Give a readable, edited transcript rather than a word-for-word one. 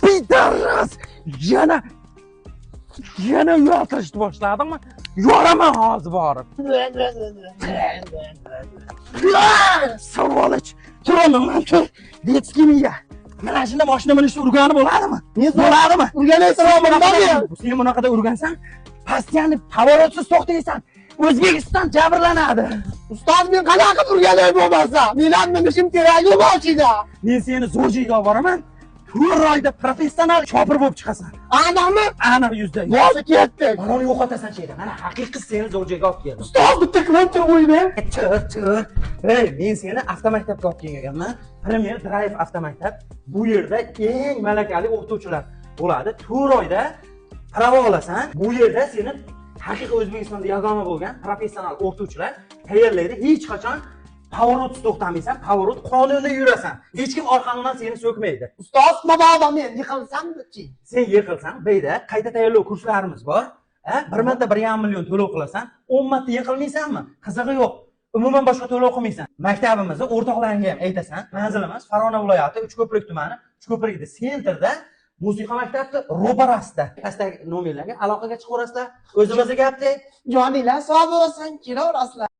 Pidaras! Yana uyaltirishni boshladingmi? Yoraman hozir borib. Savolach. Turaman, tur. Detskimiga. Mana shunda mashina minishni urgani bo'ladimi? Bo'ladimi? Urganaysan, sen bunaqada urgansan, pastyanni pavorotsiz to'xtaysan. O'zbekiston jabrlanadi. Ustoz, men qanaqa urganay bo'lmasa, men ham minishim kerakmi boshida? Men seni zo'jiga olib boraman. 4 oyda professional chopir bo'lib chiqasan. Aniqmi? Aniq yuzda. Yo'q, ketdik. Mana uni yo'qotasan sheyda. Mana haqiqiy seni zo'jiga olib keldim. Ustoz, bitta qilib qo'ydi. Chiq. Hey, men seni avtomaktabga olib kelganman. Premier Drive avtomaktab. Bu yerda eng malakali o'qituvchilar bo'ladi. 4 oyda pravo olasan. Bu yerda seni haqiqiy O'zbekistonda yagona bo'lgan professional o'qituvchilar tayyorlaydi. Hech qachon pavorotsiz to'xtamaysan, pavorot qonuniy yurasan. Hech kim orqangdan seni so'kmaydi. Ustoz, mabodo men yiqilsam-chi? Sen yiqilsang, beyda qayta tayyorlov kurslarimiz bor. 1 marta 1,5 million to'lov qilasan, 10 marta yiqilmaysanmi? Qizig'i yo'q. Umuman boshqa to'lov qilmaysan. Maktabimizda o'rtoqlaringga ham aytasan. Manzilimiz Farg'ona viloyati Uchko'prik tumani, Uchko'prikda sentrda musiqa maktabi ro'parasida. Pastdagi nomerlarga aloqaga chiqaverasizlar. O'zimizga gapni Joninglar sog' bo'lsin, kelaverasizlar.